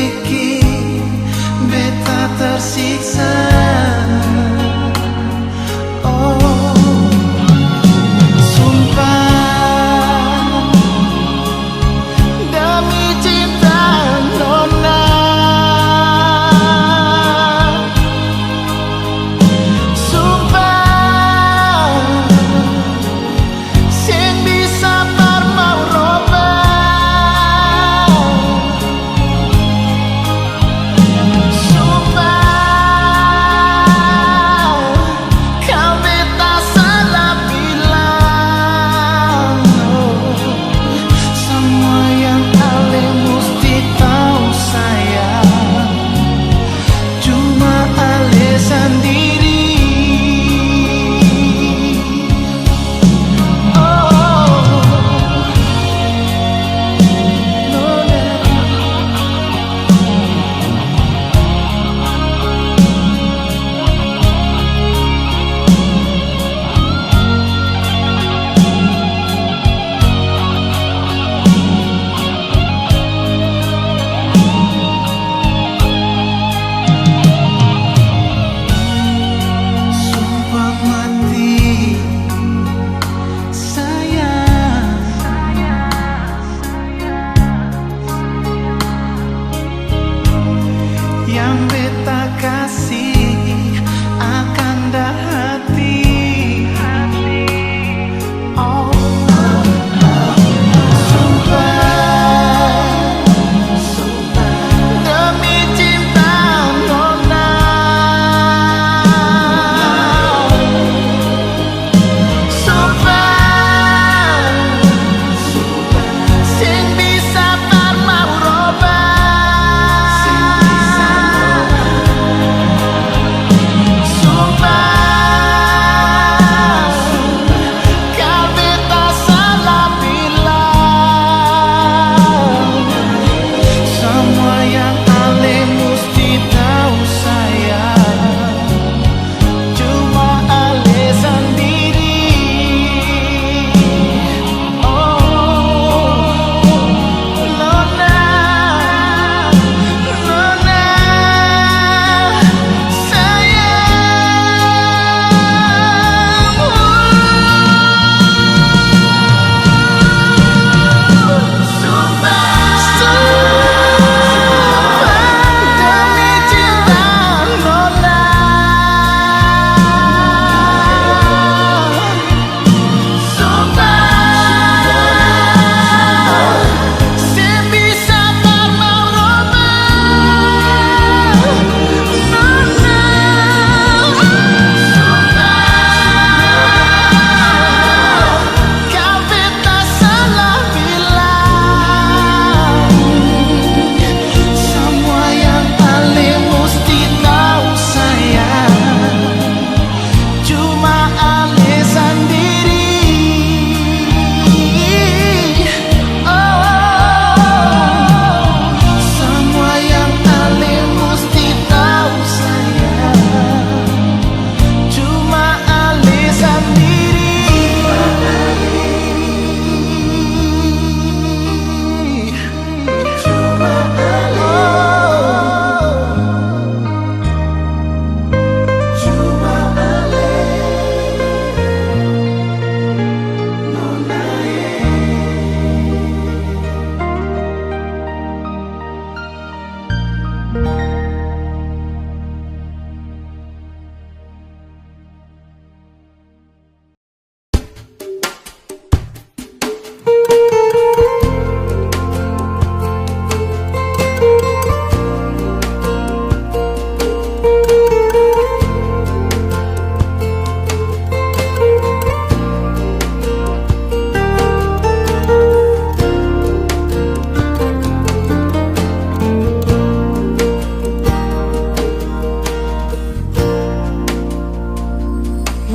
bikin beta tersiksa. Oh, sumpah demi cinta nona, sumpah sing bisa par mau robah, sumpah kau beta salah bilang. Oh, semua yang ale mesti tahu sayang, cuma ale sendiri. Sumpah mati sayang, yang beta kasih akan dah hati. Oh, sumpah demi cinta nona, sumpah sing bisa par mau robah, sumpah kau beta salah bilang. Semua yang ale mesti tahu sayang, cuma ale sendiri. Oh, nona, nona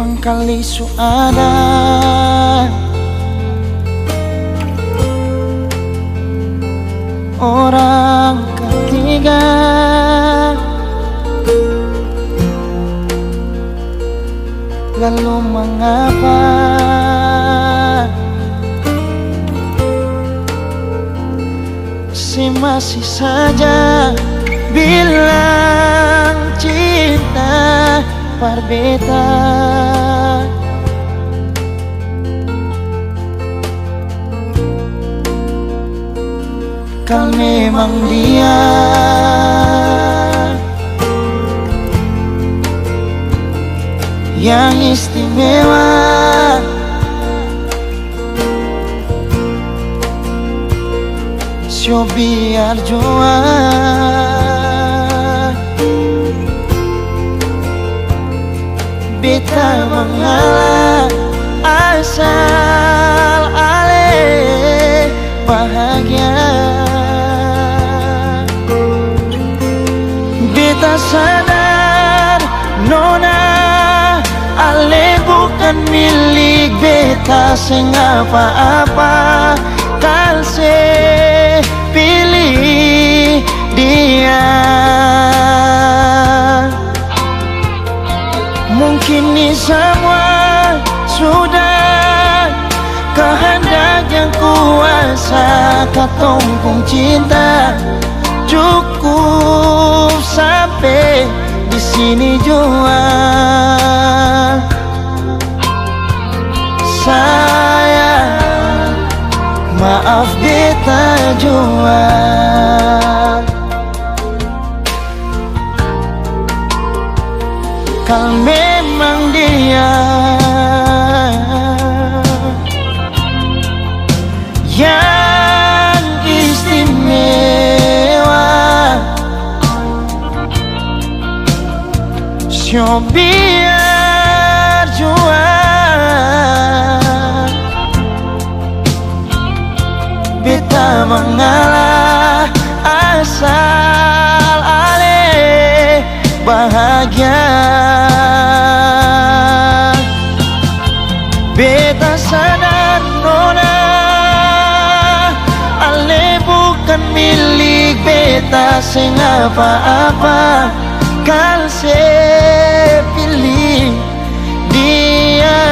mangkali su ada orang ketiga, lalu mengapa masih saja bilang cinta berbeda. Kau memang dia yang istimewa, so biar jua beta mengalah asal ale bahagia. Beta sadar nona ale bukan milik beta sing apa-apa. Kal se pilih dia. Mungkin ini semua sudah kehendak yang kuasa. Katompong cinta cukup sampai di sini jua. Sayang, maaf beta jua. Kau memang dia yang istimewa, so biar jua beta mengalah asal ale bahagia. Beta sadar nona ale bukan milik beta sing apa-apa. Kal se pilih dia.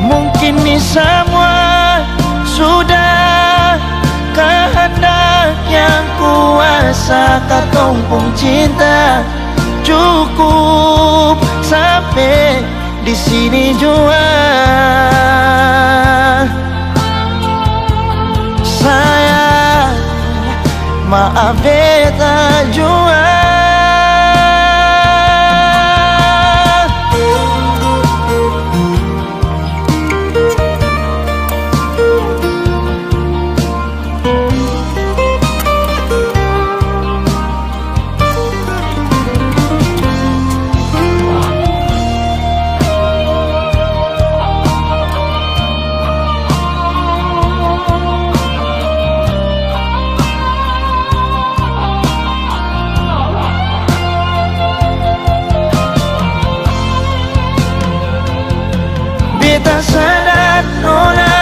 Mungkin ini semua sudah kehendak yang kuasa. Katompong cinta cukup sampai di sini jua. Sayang, maaf beta jua. Beta sadar nona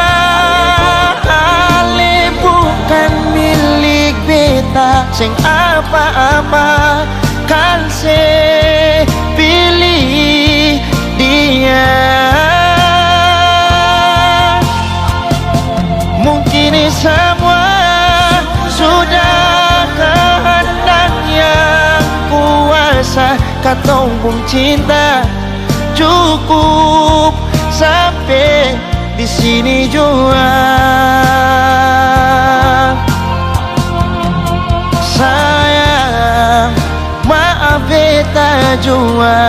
ale bukan milik beta sing apa-apa. Kal se pilih dia. Mungkin ini semua sudah kehendak yang kuasa. Katompong cinta cukup sampai di sini jua. Sayang, maaf beta jua.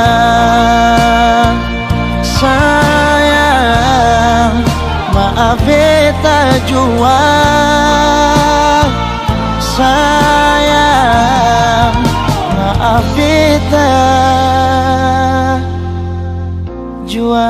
Sayang, maaf beta jua. Sayang, maaf beta jua.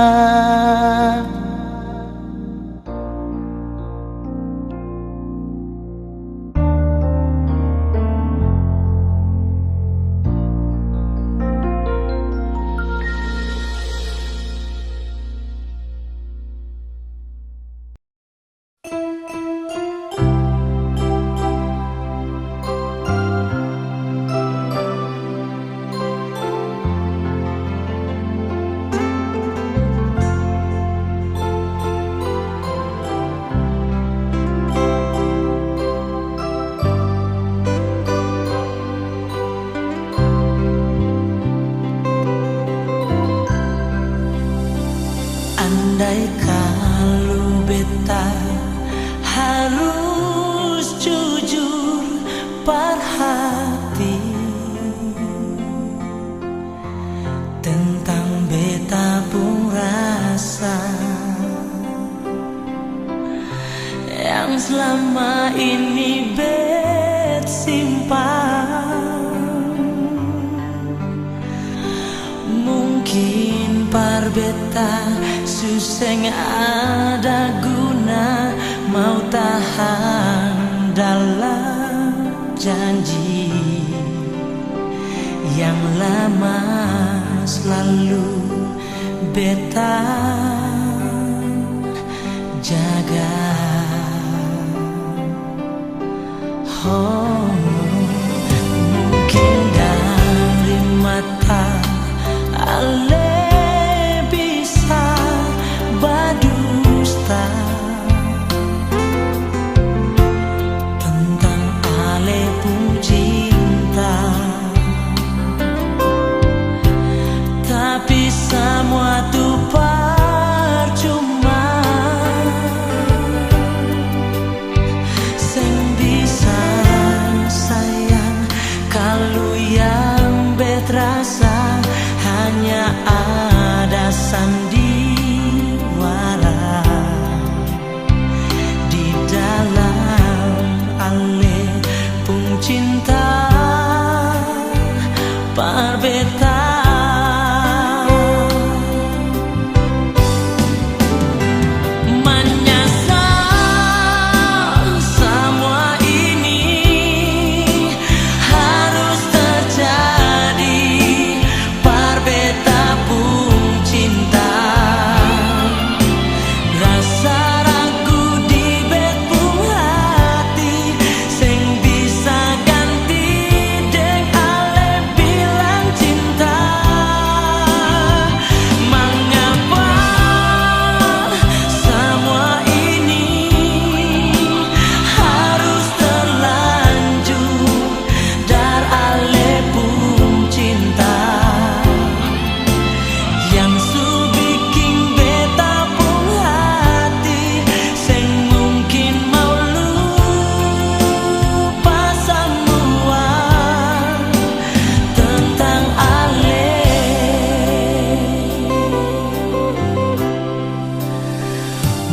yang selama ini bet simpan. Mungkin parbeta suseng ada guna, mau tahan dalam janji yang lama selalu beta jaga. Oh, mungkin dari mata ale bisa berdusta tentang ale pun cinta, tapi semua tuh percuma. Sing bisa sayang kalau yang beterasa hanya ada sandiwara di dalam ale pun cinta parbeta.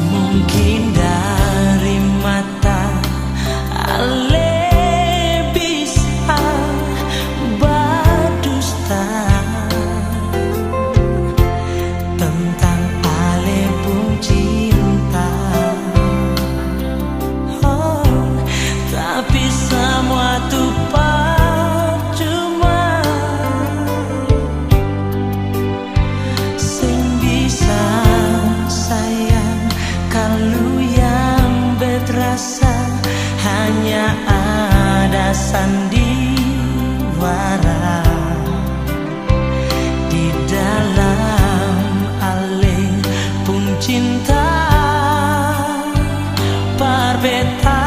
Mungkin dari mata ale bisa berdusta tentang ale pun cinta. Oh, tapi semua tuh percuma. Sing bisa sayang kalau yang beterasa hanya ada sandiwara di dalam ale pun cinta parbeta.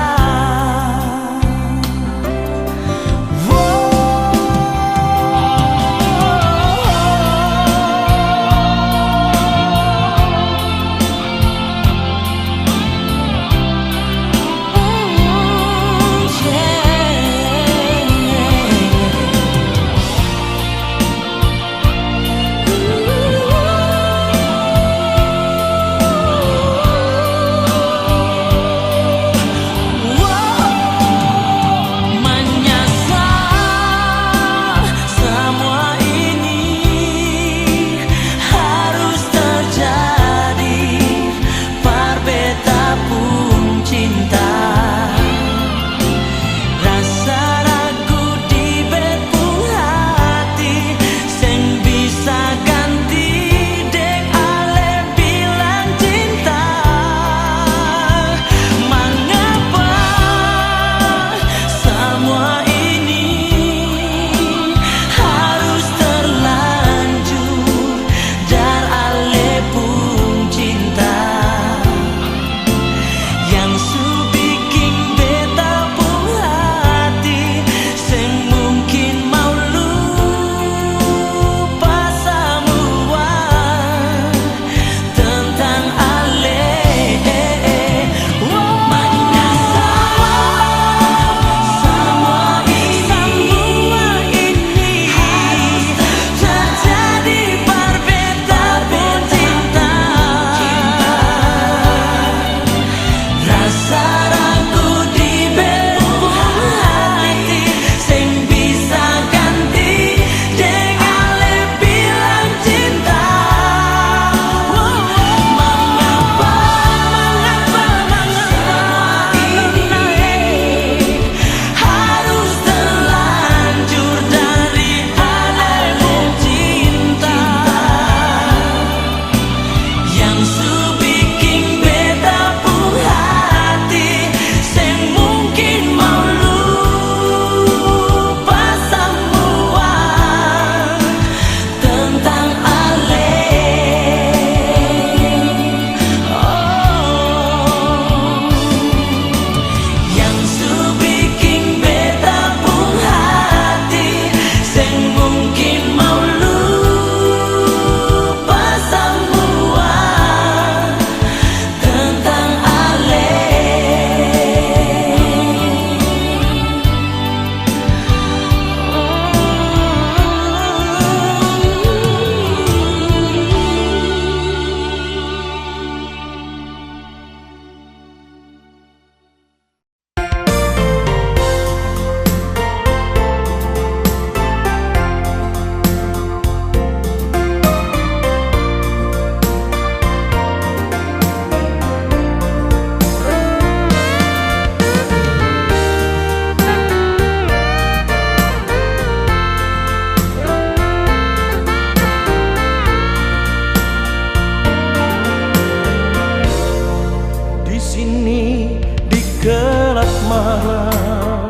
sini di gelap malam,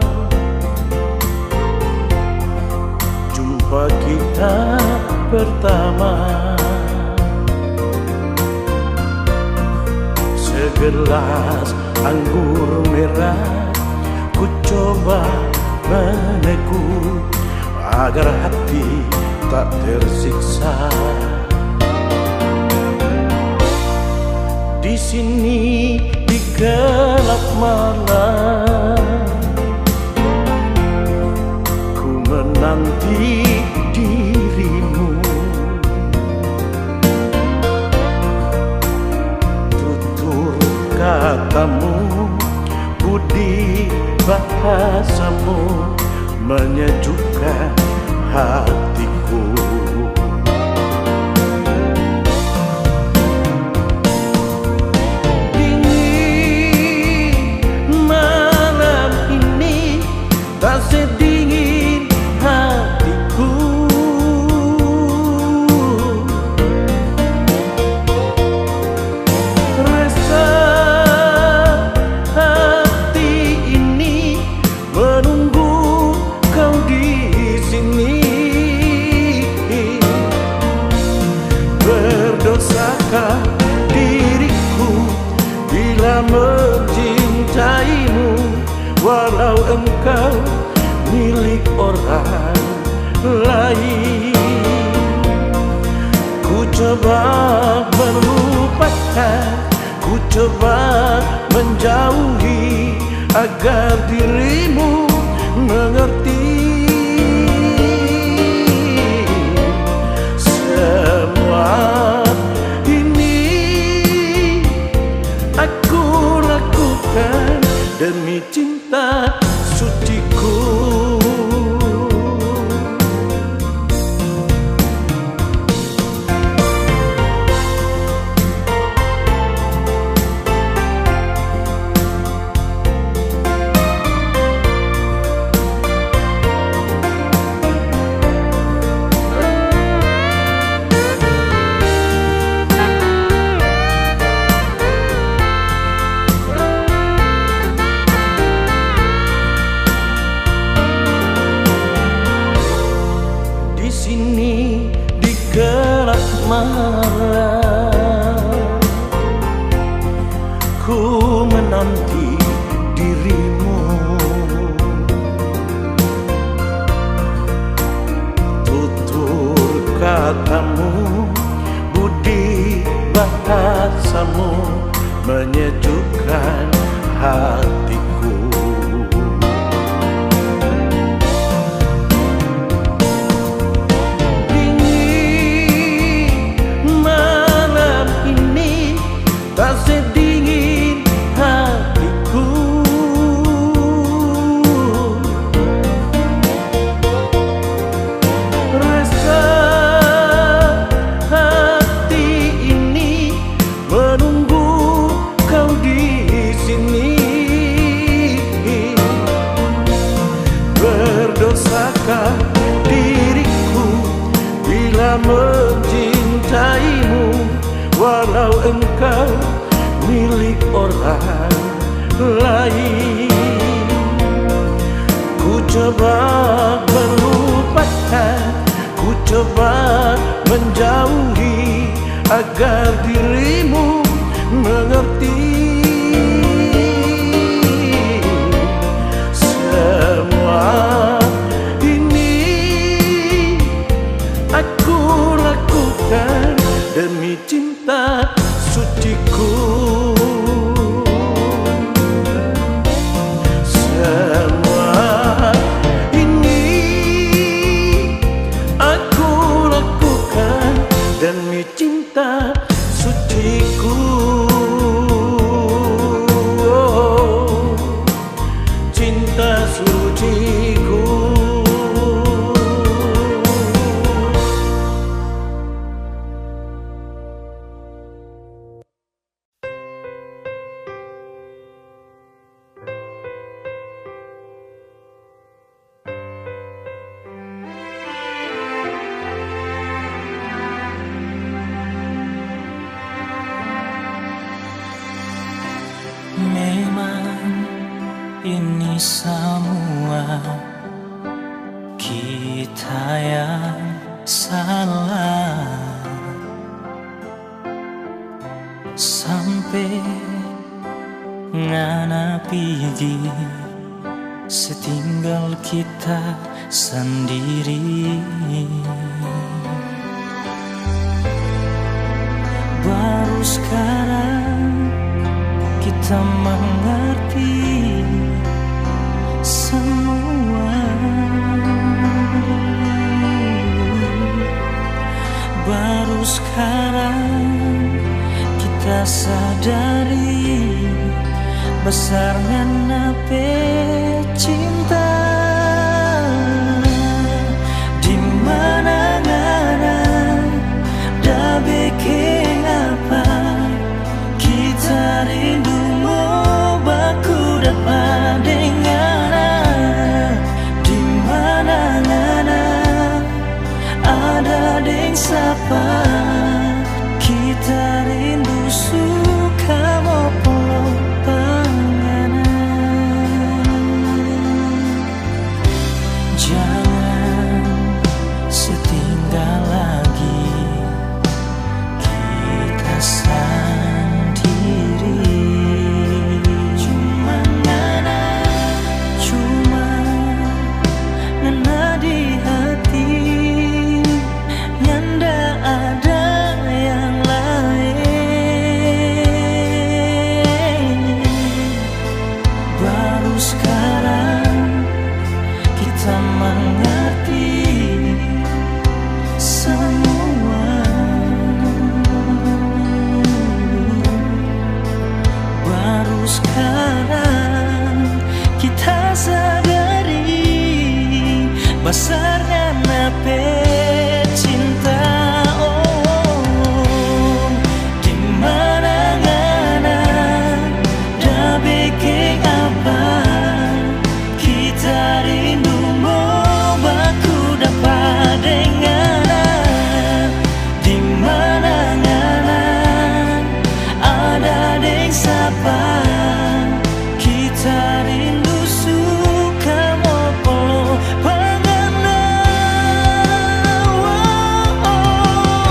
jumpa kita pertama. Segelas anggur merah ku coba meneguk agar hati tak tersiksa. Di sini di gelap malam, ku menanti dirimu. Tutur katamu, budi bahasamu menyejukkan hatiku. Dingin malam ini tak sedingin hatiku. Resah hati ini menunggu kau di sini. Berdosakah diriku bila mencintaimu, walau engkau milik orang lain? Ku coba melupakan, ku coba menjauhi agar dirimu mengerti. Semua ini aku lakukan demi cinta suciku. Di sini di gelap malam, ku menanti dirimu. Tutur katamu, budi bahasamu menyejukkan hatiku. Tak sedingin hatiku. Rasa hati ini menunggu kau di sini. Berdosakah diriku bila mencintaimu, walau engkau milik orang lain? Ku coba melupakan, ku coba menjauhi agar dirimu mengerti. Semua ini aku lakukan demi cinta suciku. Semua ini aku lakukan demi cinta suciku. ini semua kita yang salah. Sampai ngana pigi setinggal kita sendiri. Baru sekarang kita mengerti semua. Baru sekarang kita sadari besarnya nape cinta. Di mana-mana dah bikin apa kita rindu mau baku dapat dengar. Di mana-mana ada deng sapa kita rindu suka mau peluk panganan. Jangan setinggal lagi kita sendiri. Cuma ngana di hati, nyanda ada yang lain. Baru sekarang kita mengerti semua. Baru sekarang kita sadari besarnya nape cinta. Oh, di mana-mana dah bikin apa kita rindu mau baku dapat dengar. Di mana-mana ada deng sapa kita rindu suka mau peluk panganan. Oh, oh.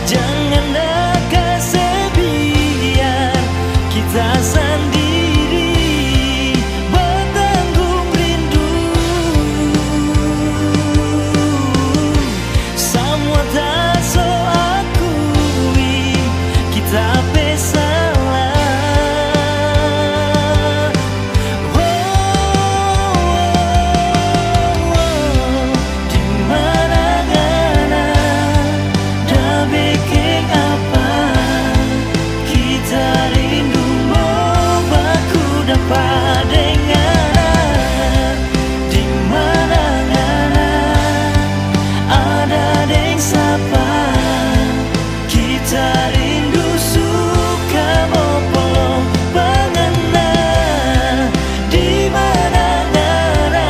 Jangan dah kasih biar kita sendiri bertanggung rindu. Semua tak so akui kita salah. Oh, di mana-mana dah bikin apa kita rindu mau baku dapat dengar. Di mana-mana ada deng sapa kita rindu suka mau peluk panganan. Di mana-mana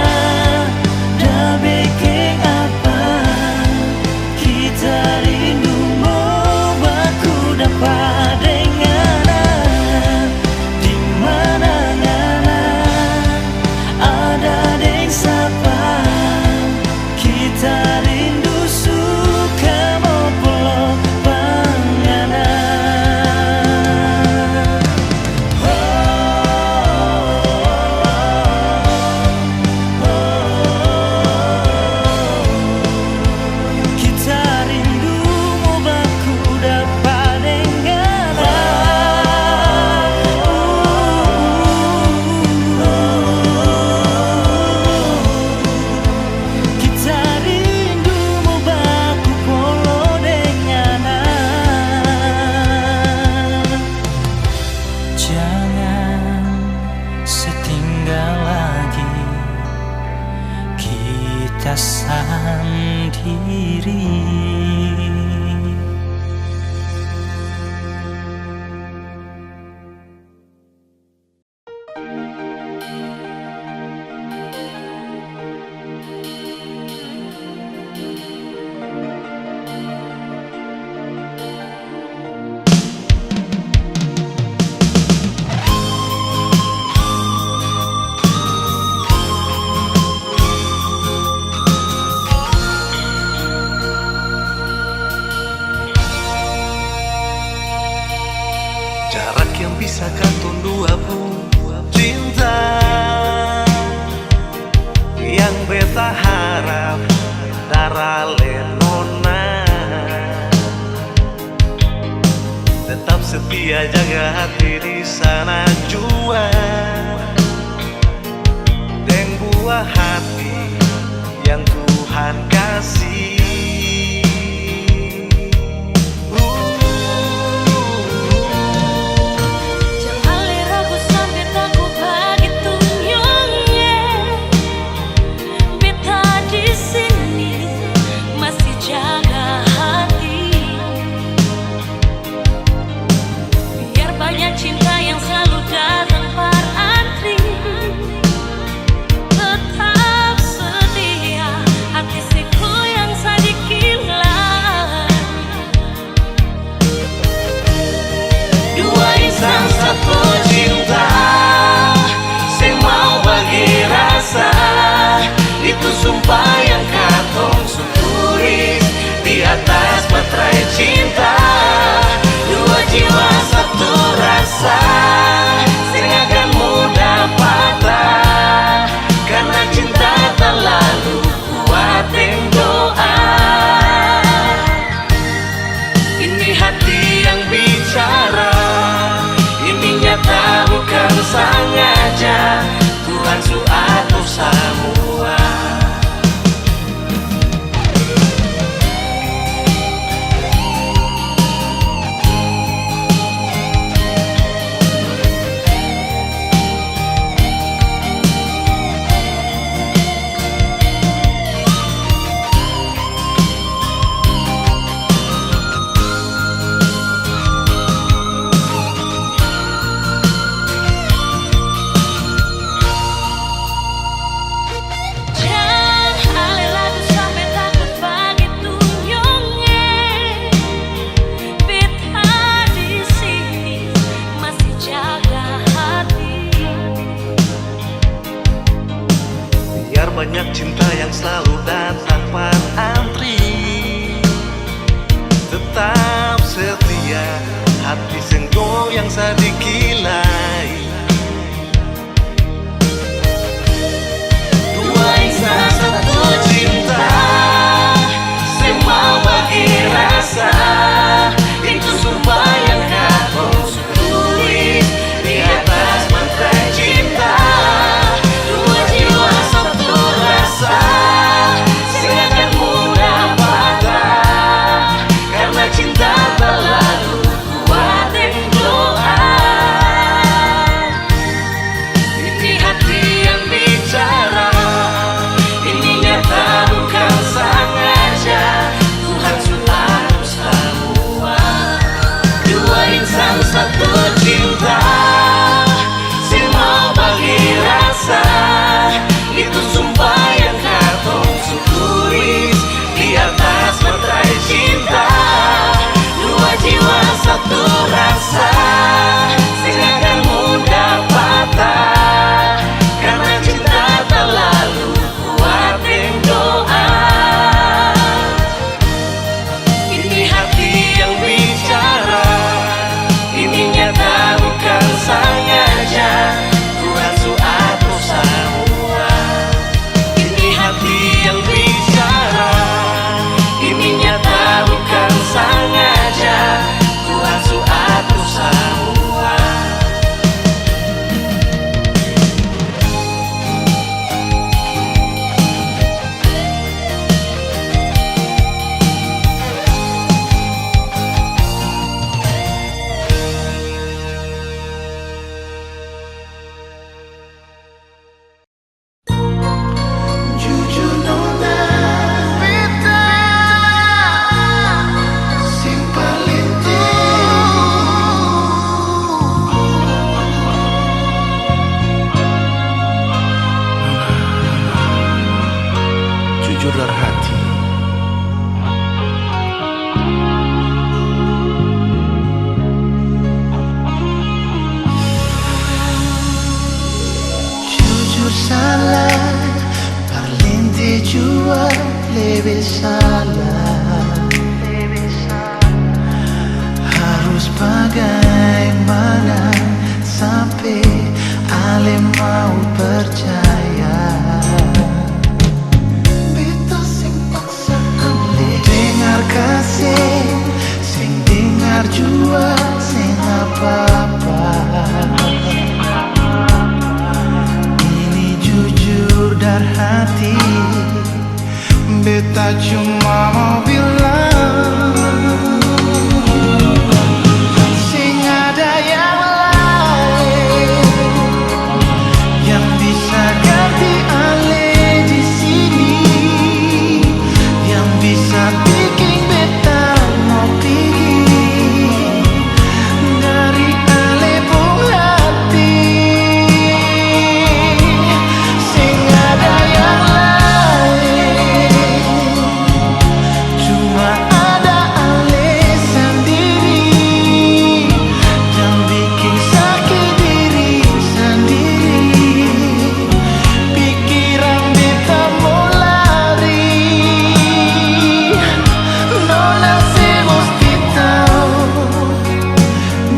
dah bikin apa kita rindu mau baku dapat dengar. Di mana-mana ada deng sapa kita rindu suka mau peluk panganan. Kita rindu mau baku dapat dengar. Kita rindu mau baku polo denganan. Jangan setinggal lagi kita sendiri. di sana jua deng buah hati yang Tuhan kasih. Satu cinta, sing mau bagi rasa, itu sumpah yang katong syukuris di atas materai cinta. Dua jiwa satu rasa, sing akan mudah patah, karena cinta terlalu kuat yang doa. Ini hati yang bicara, nyata bukan sengaja, Tuhan su atur semua. Banyak cinta yang selalu datang tanpa antri, tetap setia hati senggo yang sadikilai. Dua insan satu cinta, semua bagi rasa, itu sumpah yang katong syukuris di atas materai cinta. Dua jiwa satu rasa, sing akan mudah patah, karena cinta terlalu kuat yang doa. Ini hati yang bicara, ini nyata bukan sengaja, Tuhan sudah atur semua. Dua insan satu cinta, sing mau bagi rasa, itu sumpah yang katong syukuris di atas materai cinta. Dua jiwa satu rasa, sing akan mudah patah, karena cinta terlalu kuat yang doa. Ini hati yang bicara, ini nyata bukan sengaja, Tuhan su atur semua. Ini hati yang bicara, ini nyata bukan sengaja, Tuhan su atur semua. Jujur nona, beta sing paling jujur dari hati. Jujur salah, parlente jua lebih salah. Harus bagaimana sampai ale mau percaya. Beta sing paksa ale dengar kasih, sing dengar jua sing apa-apa. dar hati. Beta cuma mau bilang, sing ada yang lain yang bisa ganti ale di sini, yang bisa bikin beta mau pergi dari ale pun hati. Sing ada yang lain, cuma ada ale sendiri, yang bikin sakit diri sendiri. Pikiran beta mau lari, nona se mesti tahu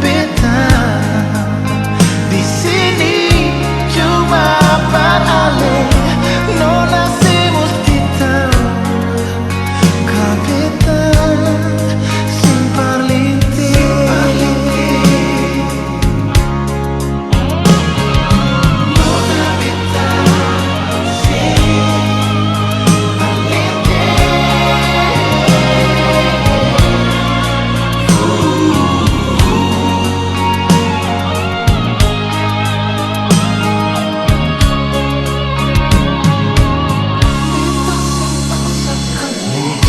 beta di sini cuma empat ale. Nona se mesti tahu kau beta sing paling Nona beta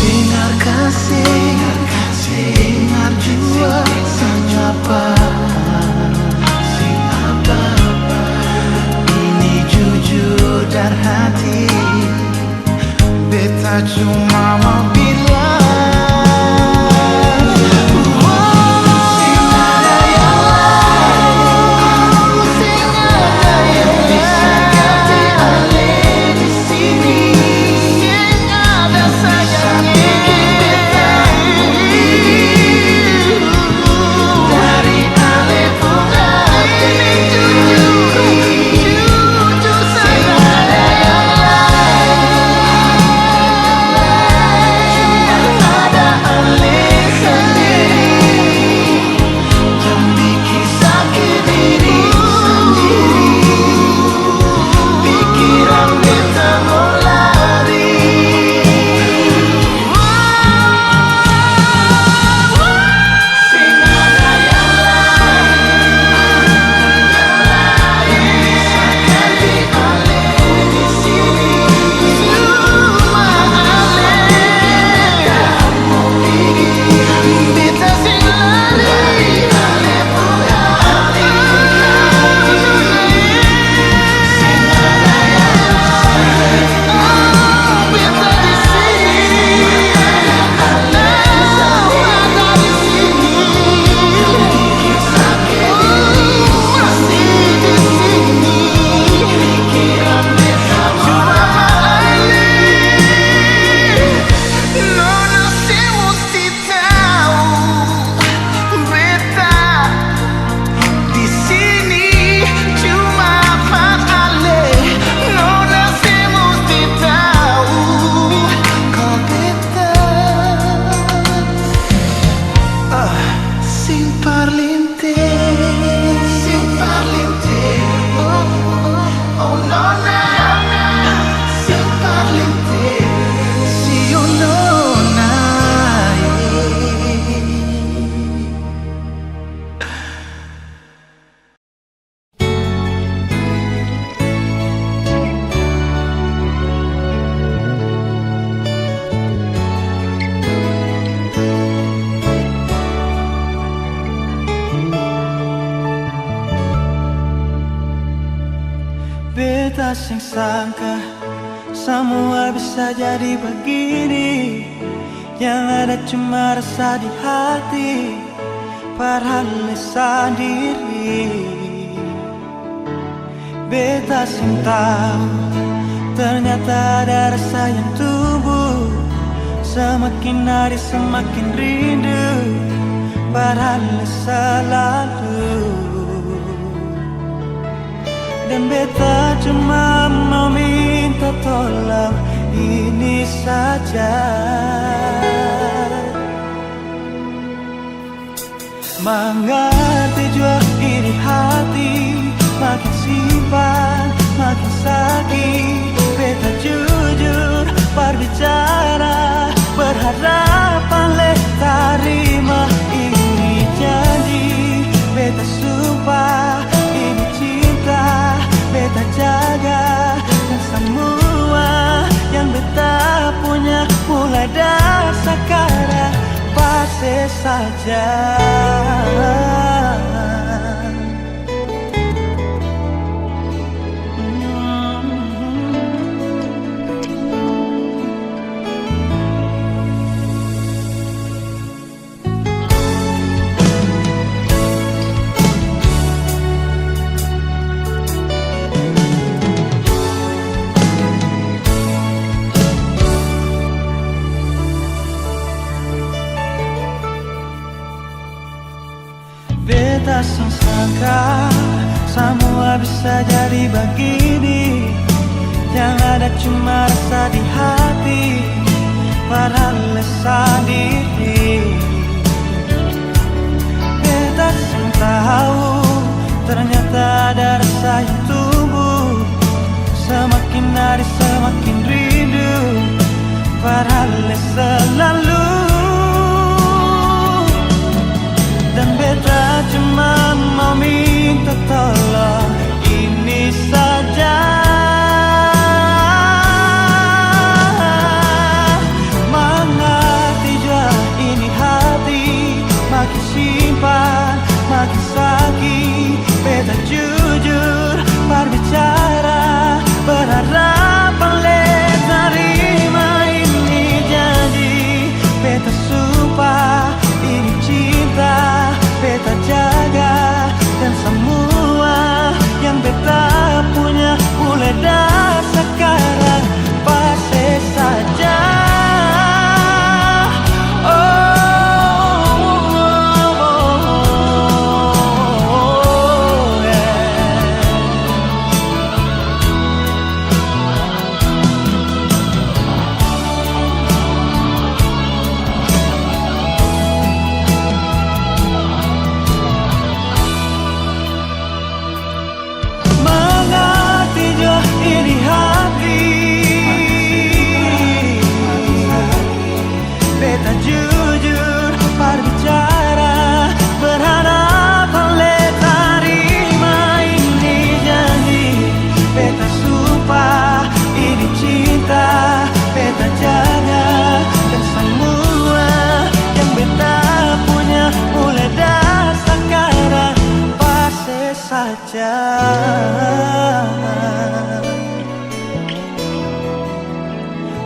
dengar kasih, dengar jua siapa, ini jujur dar hati. Beta cuma mau bilang, sing ada yang lain, sing ada yang bisa ganti ale di sini, sing ada sayangnya beta dari ale pun hati. Jujur sing ada yang cuma ada ale sendiri, yang bikin sakit diri sendiri. Pikiran beta mau lari, sing ada yang lain bisa ganti ale di sini, cuma ale mau pergi. Beta sing lari ale pun hati. Sing ada yang lain, beta di sini, ale ada di sini, bikin sakit diri masih di sini. Pikiran beta cuma ale. Nona se mesti tahu beta di sini cuma empat ale. Nona se mesti tahu kau beta sing paling oh, oh nona sing paling si oh nona. Beta sing sangka semua bisa jadi begini, yang ada cuma rasa di hati, padahal sendiri. Beta sing tahu ternyata ada rasa yang tumbuh, semakin hari semakin rindu, padahal selalu. Dan beta cuma mau minta tolong ini saja, mengerti jua iri hati, makin simpan makin sakit. Beta pasti saja. Beta sangka semua bisa jadi begini, yang ada cuma rasa di hati, padahal lesan diri. Beta tahu ternyata ada rasa yang tumbuh, semakin hari semakin rindu, padahal selalu. Dan beta cuma mau minta tolong ini saja, mengerti jua ini hati, makin simpan makin sakit. Beta jujur berbicara, berharap boleh terima ini janji. Beta sumpah ini cinta, beta jaga, dan semua yang beta punya mulai dari sekarang pasti saja.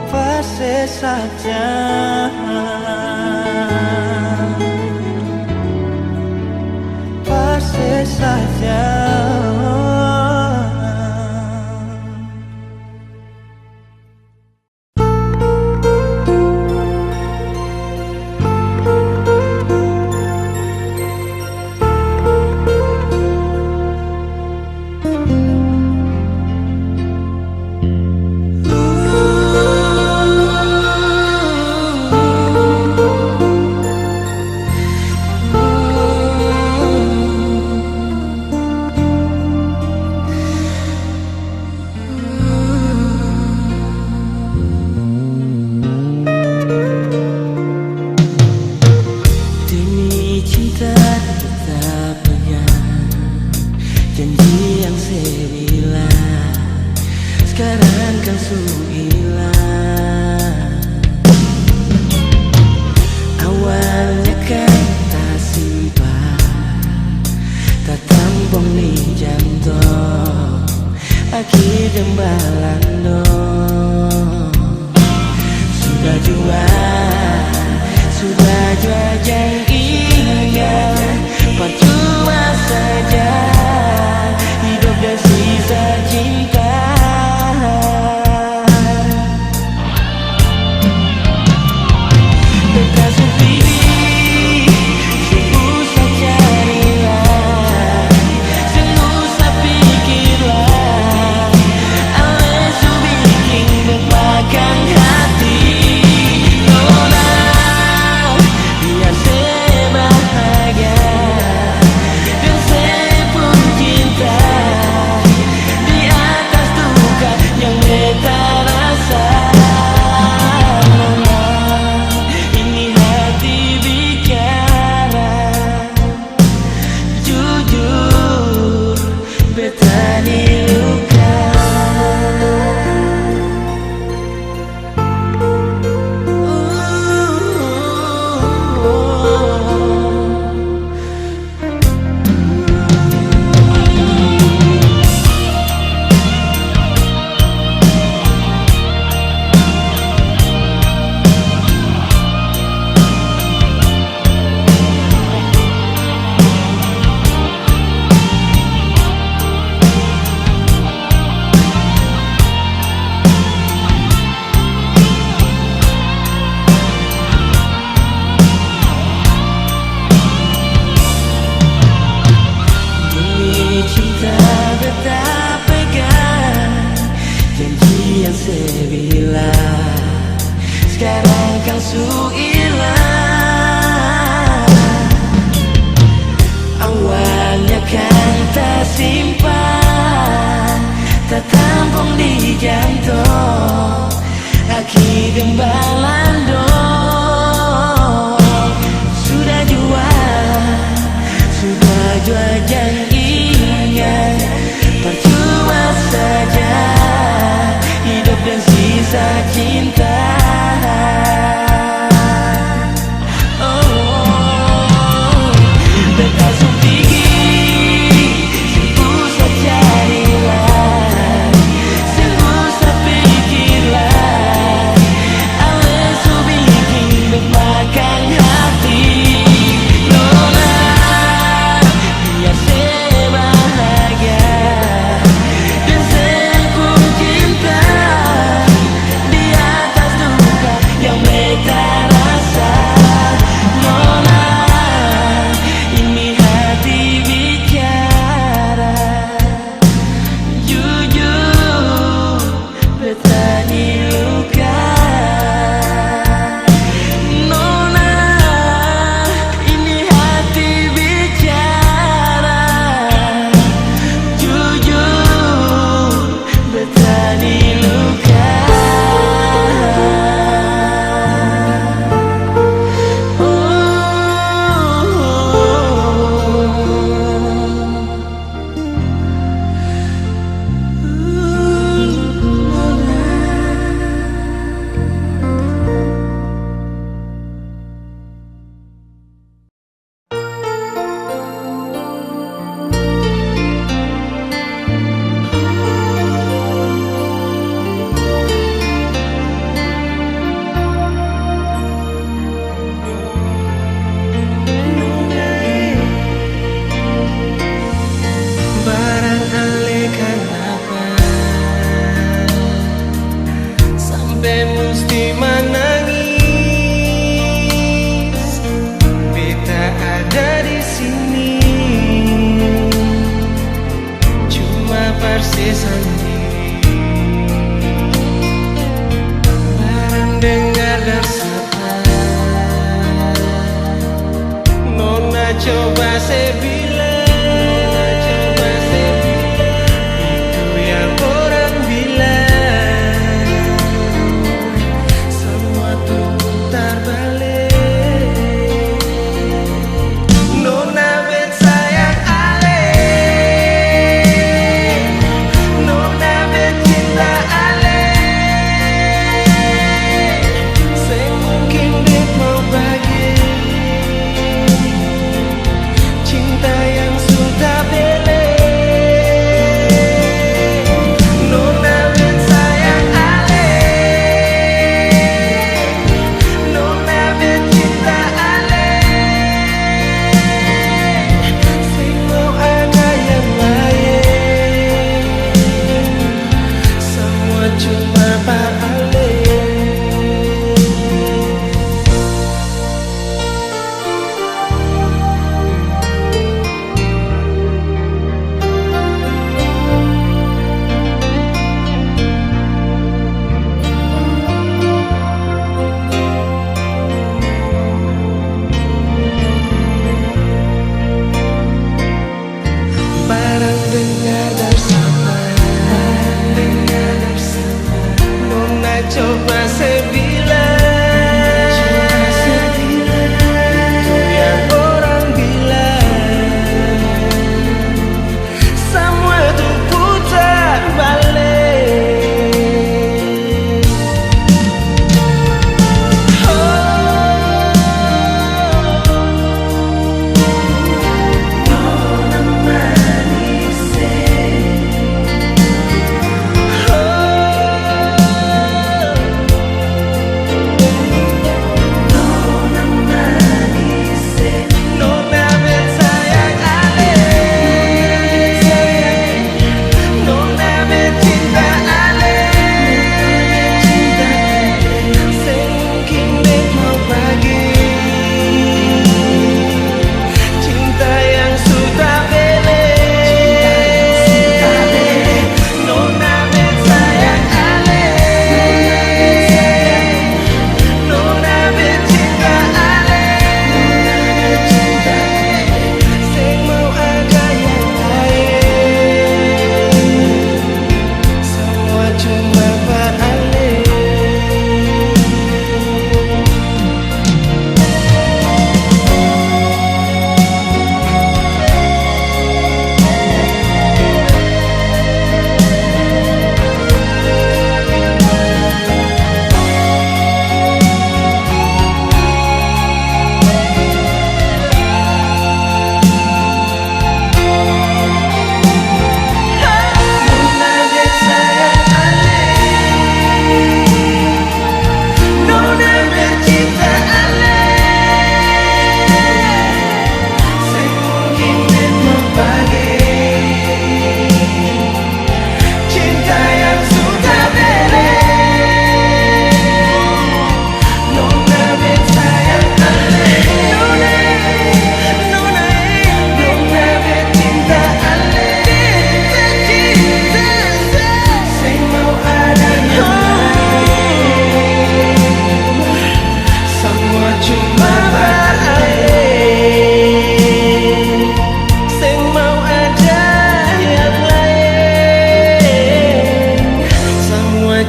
Pasti saja, pasti saja. su ilang. Awalnya kan tak simpan, tak tampung di jantung, akhirnya balandong. Sudah jua jangan ingat, percuma saja hidup dan sisa cinta. Coba saya bilang, itu yang orang bilang, semua tuh putar balik. Nona bet sayang ale, nona bet cinta ale, saya mungkin bet mau bagi cinta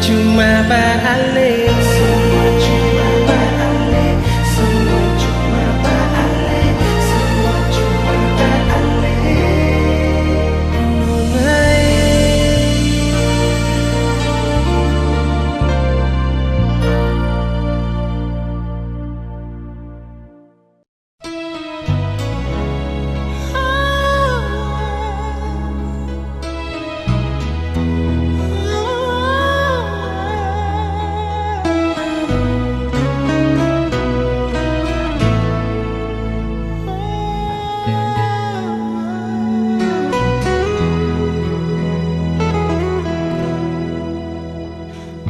cuma balik. Semua cuma balik. Semua cuma balik. Semua cuma balik.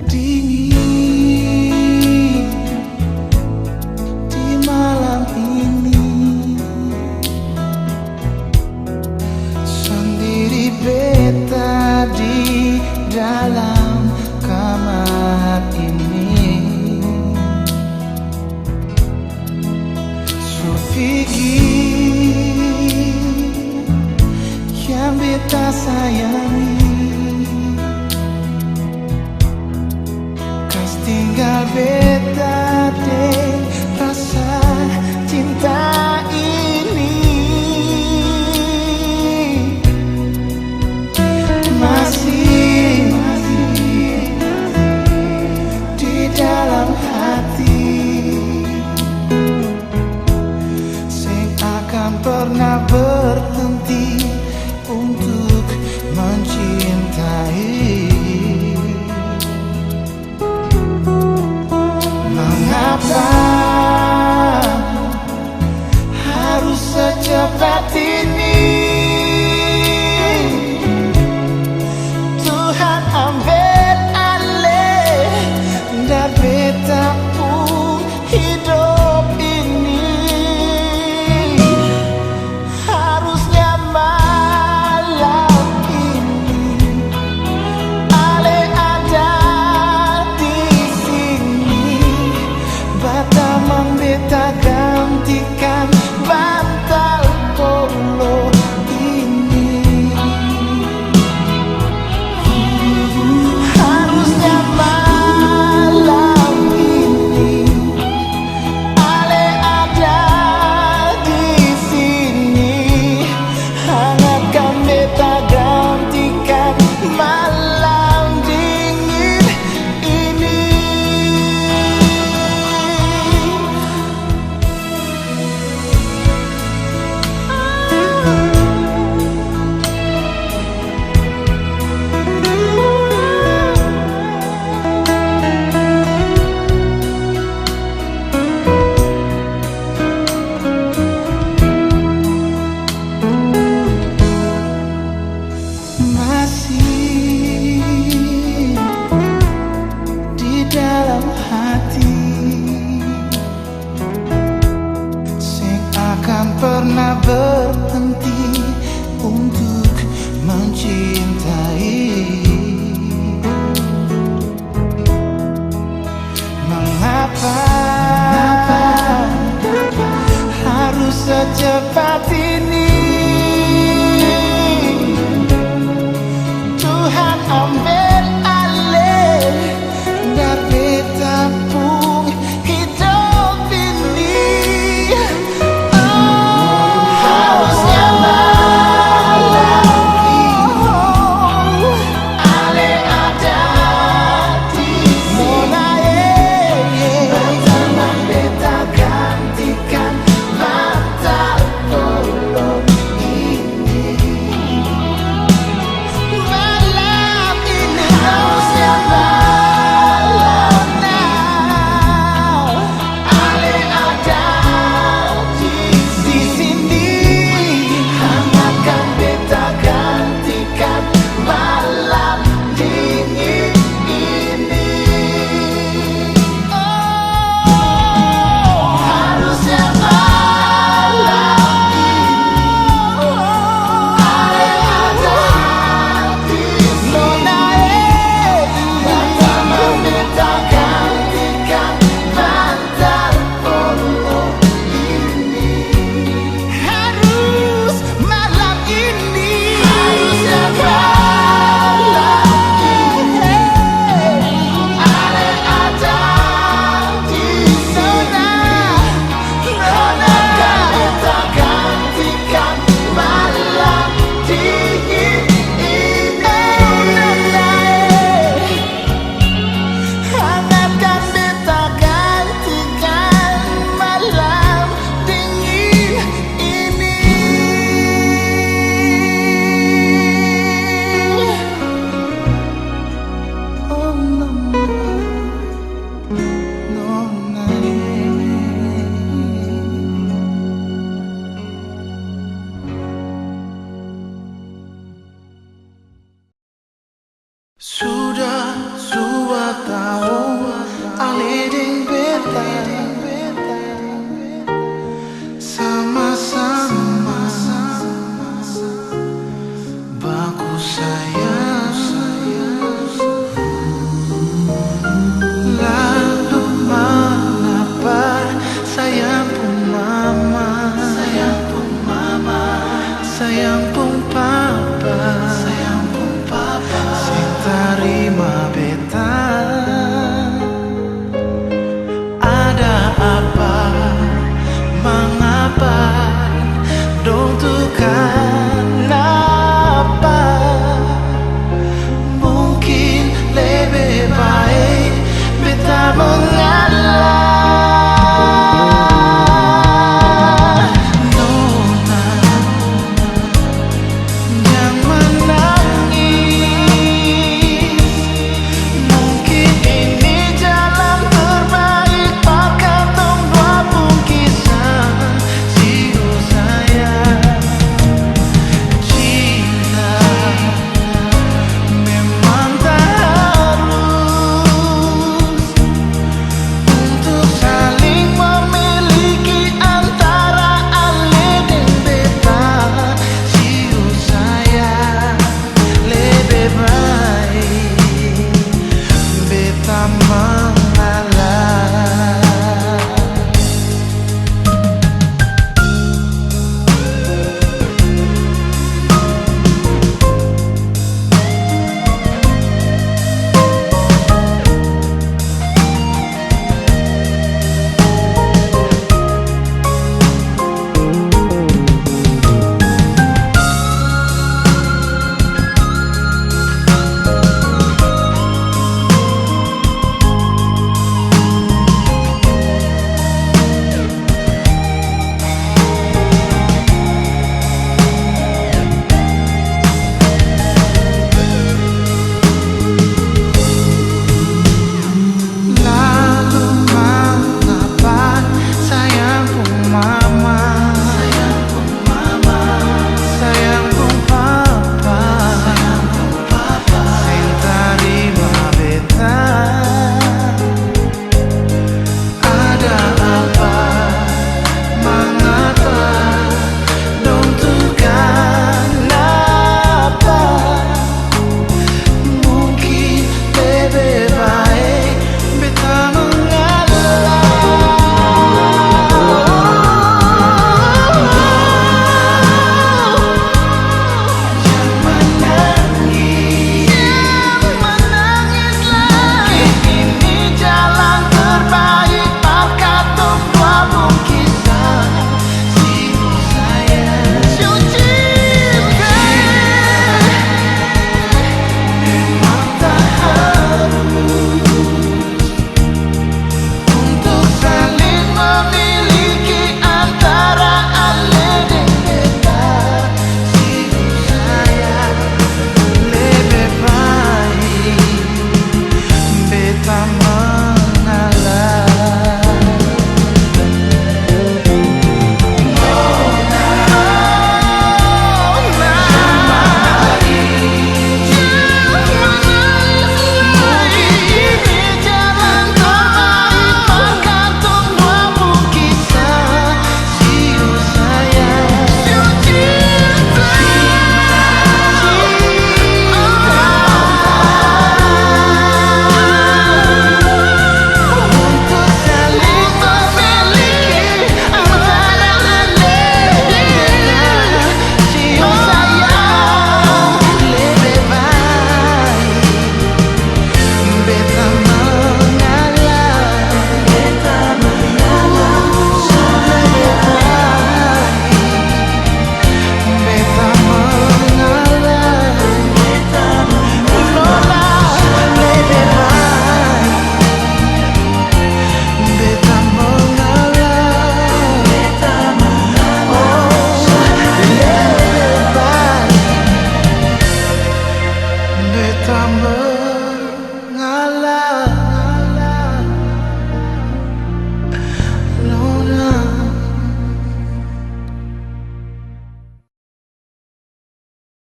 Dingin di malam ini, sendiri beta di dalam kamar ini. Fikir yang beta sayangi, tinggal beta